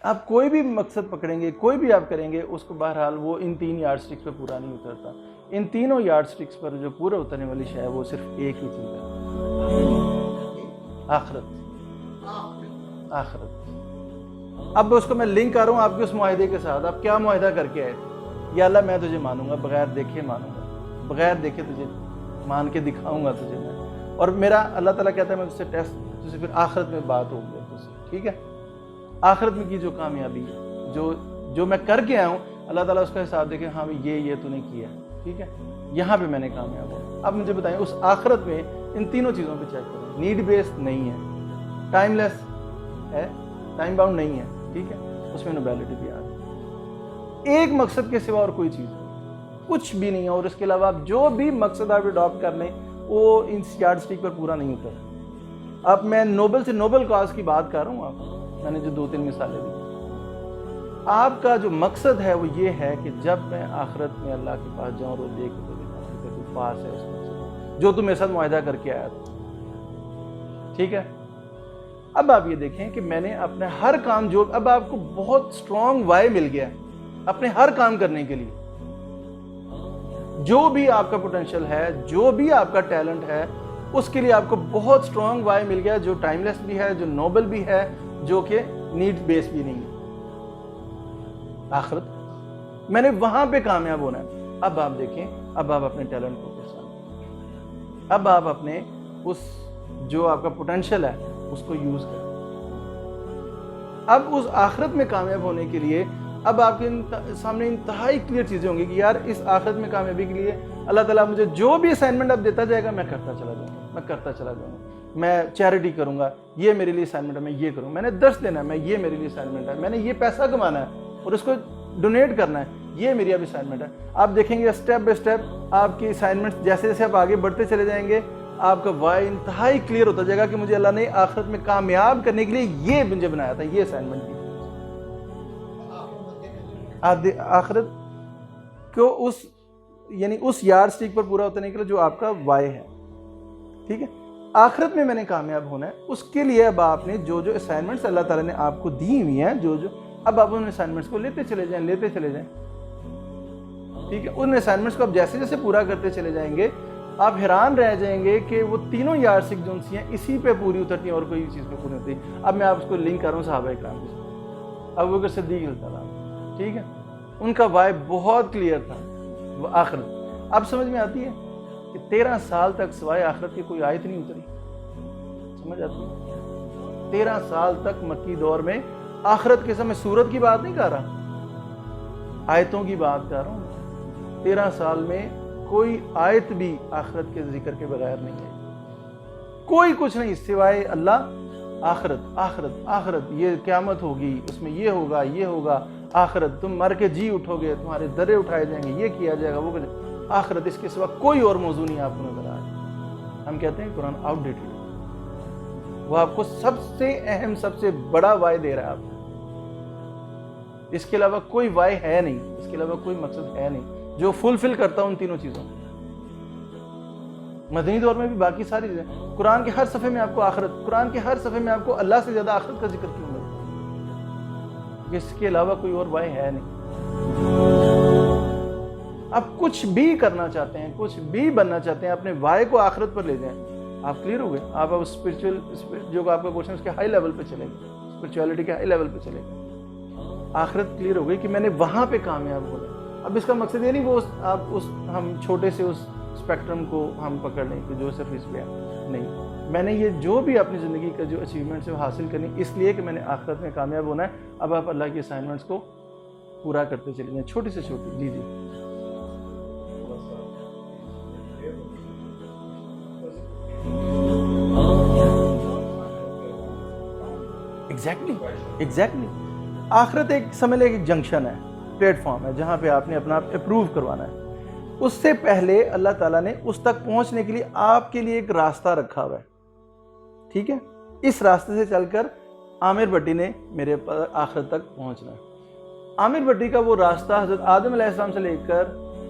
آپ کوئی بھی مقصد پکڑیں گے، کوئی بھی آپ کریں گے، اس کو بہرحال وہ ان 3 یارڈ سٹکس پہ پورا نہیں اترتا. ان تینوں یارڈ سٹکس پر جو پورا اترنے والی شے ہے وہ صرف ایک ہی چیز ہے، آخرت. آخرت. اب اس کو میں لنک کر رہا ہوں آپ کے اس معاہدے کے ساتھ. آپ کیا معاہدہ کر کے آئے تھے؟ یا اللہ میں تجھے مانوں گا، بغیر دیکھے مانوں گا، بغیر دیکھے تجھے مان کے دکھاؤں گا تجھے میں. اور میرا اللہ تعالیٰ کہتا ہے میں تجھ سے ٹیسٹ، تجھے پھر آخرت میں بات ہوگی تجھ سے. ٹھیک ہے، آخرت میں کی جو کامیابی ہے، جو میں کر کے آیا ہوں، اللہ تعالیٰ اس کا حساب دے کہ ہاں یہ تو نے کیا. ٹھیک ہے، یہاں پہ میں نے کامیاب ہوں. اب مجھے بتائیں اس آخرت میں ان تینوں چیزوں پہ چیک کریں. نیڈ بیسڈ نہیں ہے، ٹائم لیس ہے، ٹائم باؤنڈ نہیں ہے. ٹھیک ہے، اس میں نوبیلٹی بھی آ رہی ہے. ایک مقصد کے سوا اور کوئی چیز نہیں، کچھ بھی نہیں ہے. اور اس کے علاوہ آپ جو بھی مقصد آپ اڈاپٹ کر لیں وہ اس یارڈ سٹک پر پورا نہیں ہوتا. اب میں نوبل سے نوبل کاز کی بات کر رہا ہوں. آپ میں نے جو 2-3 مثالیں دی، آپ کا جو مقصد ہے وہ یہ ہے کہ جب میں آخرت میں اللہ کے پاس جاؤں اور دیکھ تو تو پاس ہے اس مقصد جو تم میرے ساتھ معاہدہ کر کے آیا تھا. ٹھیک ہے، اب آپ یہ دیکھیں کہ میں نے اپنے ہر کام جو اب آپ کو بہت سٹرونگ وائی مل گیا اپنے ہر کام کرنے کے لیے. جو بھی آپ کا پوٹینشل ہے، جو بھی آپ کا ٹیلنٹ ہے، اس کے لیے آپ کو بہت سٹرونگ وائی مل گیا جو ٹائم لیس بھی ہے، جو نوبل بھی ہے، جو کہ نیڈ بیس بھی نہیں ہے. آخرت میں نے وہاں پہ کامیاب ہونا ہے. اب آپ دیکھیں، اب آپ اپنے ٹیلنٹ کو پہچانیں، اب آپ اپنے اس جو آپ کا پوٹینشل ہے اس کو یوز کریں. اب اس آخرت میں کامیاب ہونے کے لیے اب آپ کے سامنے انتہائی کلیئر چیزیں ہوں گی کہ یار اس آخرت میں کامیابی کے لیے اللہ تعالیٰ مجھے جو بھی اسائنمنٹ اب دیتا جائے گا میں کرتا چلا جاؤں گا، میں کرتا چلا جاؤں گا. میں چیریٹی کروں گا، یہ میرے لیے اسائنمنٹ ہے، میں یہ کروں گا. میں نے درس دینا ہے، یہ میرے لیے اسائنمنٹ ہے. میں نے یہ پیسہ کمانا ہے اور اس کو ڈونیٹ کرنا ہے، یہ میری اب اسائنمنٹ ہے. آپ دیکھیں گے اسٹیپ بائی اسٹیپ آپ کی اسائنمنٹ جیسے جیسے آپ آگے بڑھتے چلے جائیں گے آپ کا وائی انتہائی کلیئر ہوتا جائے گا کہ مجھے اللہ نے آخرت میں کامیاب کرنے کے لیے یہ مجھے بنایا تھا، یہ اسائنمنٹ کی. آخرت کو اس یارڈ سٹک پر پورا ہوتا نہیں کہ جو آپ کا وائی ہے. ٹھیک ہے، آخرت میں نے کامیاب ہونا ہے. اس کے لیے اب آپ نے جو اسائنمنٹس اللہ تعالیٰ نے آپ کو دی ہوئی ہیں، اب آپ ان اسائنمنٹس کو لیتے چلے جائیں. ٹھیک ہے، ان اسائنمنٹس کو آپ جیسے جیسے پورا کرتے چلے جائیں گے آپ حیران رہ جائیں گے کہ وہ تینوں یارڈ سٹک جو سی ہیں اسی پہ پوری اترتی ہیں اور کوئی چیز پہ پوری ہوتی. اب میں آپ اس کو لنک کر رہا ہوں صحابہ کرام کے ساتھ. ابو بکر صدیق رضی اللہ عنہ، ٹھیک ہے، ان کا وائی بہت کلیئر تھا. وہ آخرت اب سمجھ میں آتی ہے کہ 13 سال تک سوائے آخرت کی کوئی آیت نہیں اتری. سمجھ آتی ہے؟ 13 سال تک مکی دور میں آخرت کے سمے سورت کی بات نہیں کر رہا، آیتوں کی بات کر رہا ہوں. 13 سال میں کوئی آیت بھی آخرت کے ذکر کے بغیر نہیں ہے. کوئی کچھ نہیں سوائے اللہ آخرت آخرت آخرت. یہ قیامت ہوگی، اس میں یہ ہوگا، یہ ہوگا. آخرت تم مر کے جی اٹھو گے، تمہارے درے اٹھائے جائیں گے، یہ کیا جائے گا، وہ آخرت. اس کے سوا کوئی اور موضوع نہیں آپ کو نظر آئے. ہم کہتے ہیں قرآن آؤٹ ڈیٹڈ، وہ آپ کو سب سے اہم سب سے بڑا وائی دے رہا ہے آپ کو. اس کے علاوہ کوئی وائی ہے نہیں، اس کے علاوہ کوئی مقصد ہے نہیں جو فلفل کرتا ہوں ان تینوں چیزوں. مدنی دور میں بھی باقی ساری چیزیں، قرآن کے ہر صفحے میں آپ کو آخرت، قرآن کے ہر صفحے میں آپ کو اللہ سے زیادہ آخرت کا ذکر کیوں ملتا ہے؟ اس کے علاوہ کوئی اور وائی ہے نہیں. آپ کچھ بھی کرنا چاہتے ہیں، کچھ بھی بننا چاہتے ہیں، اپنے وائی کو آخرت پر لے جائیں. آپ کلیئر ہو گئے، آپ اب اسپرچل جو آپ کا کوشچن اس کے ہائی لیول پہ چلے گئے، اسپرچولیٹی کے ہائی لیول پہ چلے گئے. آخرت کلیئر ہو گئی کہ میں نے وہاں پہ کامیاب ہونا. اب اس کا مقصد یہ نہیں وہ ہم چھوٹے سے اس اسپیکٹرم کو ہم پکڑ لیں کہ جو صرف اس پہ ہے، نہیں. میں نے یہ جو بھی اپنی زندگی کا جو اچیومنٹس ہے وہ حاصل کرنی اس لیے کہ میں نے آخرت میں کامیاب ہونا ہے. اب آپ اللہ کی اسائنمنٹس کو پورا کرتے چلے جائیں، چھوٹی سے چھوٹی. جی ایگزیکٹلی. آخرت ایک سمجھ لے ایک جنکشن ہے، پلیٹ فارم ہے جہاں پہ آپ نے اپنا اپروو کروانا ہے. اس سے پہلے اللہ تعالیٰ نے اس تک پہنچنے کے لیے آپ کے لیے ایک راستہ رکھا ہوا ہے. ٹھیک ہے، اس راستے سے چل کر عامر بھٹی نے میرے آخرت تک پہنچنا ہے. عامر بھٹی کا وہ راستہ حضرت آدم علیہ السلام سے لے کر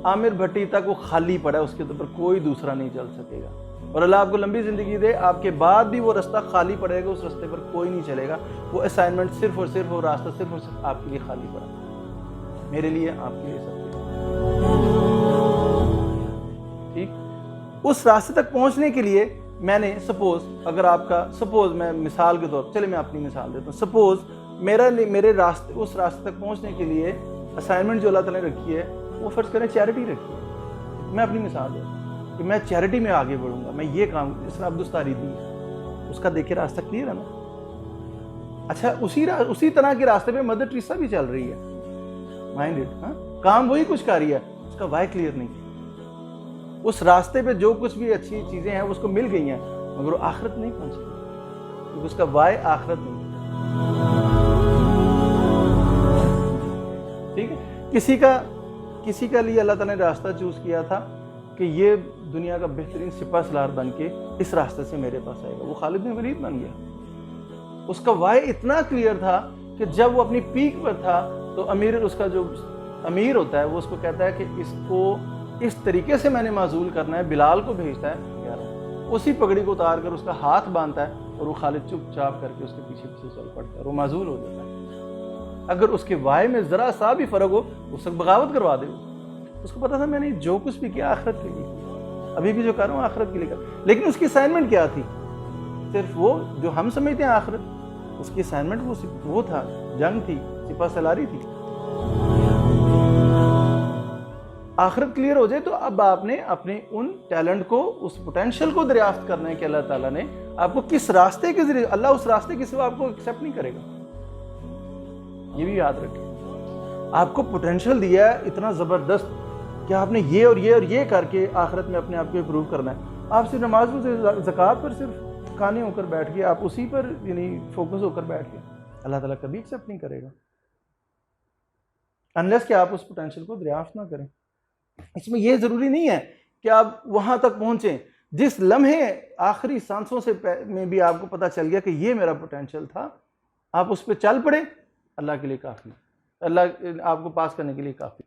عامر بھٹی تک وہ خالی پڑا ہے، اس کے اوپر کوئی دوسرا نہیں چل سکے گا. اور اللہ آپ کو لمبی زندگی دے، آپ کے بعد بھی وہ راستہ خالی پڑے گا، اس راستے پر کوئی نہیں چلے گا، وہ اسائنمنٹ صرف اور صرف، وہ راستہ صرف اور صرف آپ کے لیے خالی پڑا، میرے لیے، آپ کے لیے، سب کے لیے، ٹھیک؟ اس راستے تک پہنچنے کے لیے میں نے اگر آپ کا میں مثال کے طور پر، چلے میں اپنی مثال دیتا ہوں، سپوز میرے راستے، اس راستے تک پہنچنے کے لیے اسائنمنٹ جو اللہ تعالیٰ نے رکھی ہے، وہ فرض کریں چیریٹی رکھی ہے، میں اپنی مثال دیتا ہوں کہ میں چیریٹی میں آگے بڑھوں گا، میں یہ کام، اس نے عبدالستاری دی ہے، اس کا دیکھے راستہ کلیئر ہے نا؟ اچھا اسی طرح کے راستے پہ مدر ٹریسا بھی چل رہی ہے، مائنڈڈ، ہاں، کام وہی کچھ کر رہی ہے، اس کا وائی کلیئر نہیں، اس راستے پہ جو کچھ بھی اچھی چیزیں ہیں اس کو مل گئی ہیں، مگر وہ آخرت نہیں پہنچی، کیونکہ اس کا وائی آخرت نہیں، ٹھیک ہے؟ کسی کا لیے اللہ تعالیٰ نے راستہ چوز کیا تھا کہ یہ دنیا کا بہترین سپاہ سالار بن کے اس راستے سے میرے پاس آئے گا، وہ خالد بن ولید بن گیا، اس کا وائی اتنا کلیئر تھا کہ جب وہ اپنی پیک پر تھا تو اس کا جو امیر ہوتا ہے وہ اس کو کہتا ہے کہ اس کو اس طریقے سے میں نے معزول کرنا ہے، بلال کو بھیجتا ہے، اسی پگڑی کو اتار کر اس کا ہاتھ باندھتا ہے اور وہ خالد چپ چاپ کر کے اس کے پیچھے چل پڑتا ہے اور وہ معزول ہو جاتا ہے۔ اگر اس کے وائی میں ذرا سا بھی فرق ہو، اس وقت بغاوت کروا دے، اس کو پتا تھا میں نے جو کچھ بھی کیا آخرت کے لیے، ابھی بھی جو کر رہا ہوں آخرت کے لیے کر، لیکن اس کی اسائنمنٹ کیا تھی؟ صرف وہ جو ہم سمجھتے ہیں آخرت، اس کی اسائنمنٹ وہ تھا، جنگ تھی، سپاہ سالاری تھی۔ آخرت کلیئر ہو جائے تو اب آپ نے اپنے ان ٹیلنٹ کو، اس پوٹینشیل کو دریافت کرنا ہے کہ اللہ تعالیٰ نے آپ کو کس راستے کے ذریعے، اللہ اس راستے کے سوا آپ کو ایکسیپٹ نہیں کرے گا، یہ بھی یاد رکھیں۔ آپ کو پوٹینشیل دیا ہے اتنا زبردست کہ آپ نے یہ اور یہ اور یہ کر کے آخرت میں اپنے آپ کو امپروو کرنا ہے، آپ صرف نماز پر، زکوٰۃ پر صرف کانے ہو کر بیٹھ گئے، آپ اسی پر یعنی فوکس ہو کر بیٹھ گئے، اللہ تعالیٰ کبھی ایکسیپٹ نہیں کرے گا انلیس کہ آپ اس پوٹینشیل کو دریافت نہ کریں۔ اس میں یہ ضروری نہیں ہے کہ آپ وہاں تک پہنچیں، جس لمحے آخری سانسوں سے میں بھی آپ کو پتہ چل گیا کہ یہ میرا پوٹینشیل تھا، آپ اس پہ چل پڑے، اللہ کے لیے کافی، اللہ آپ کو پاس کرنے کے لیے کافی۔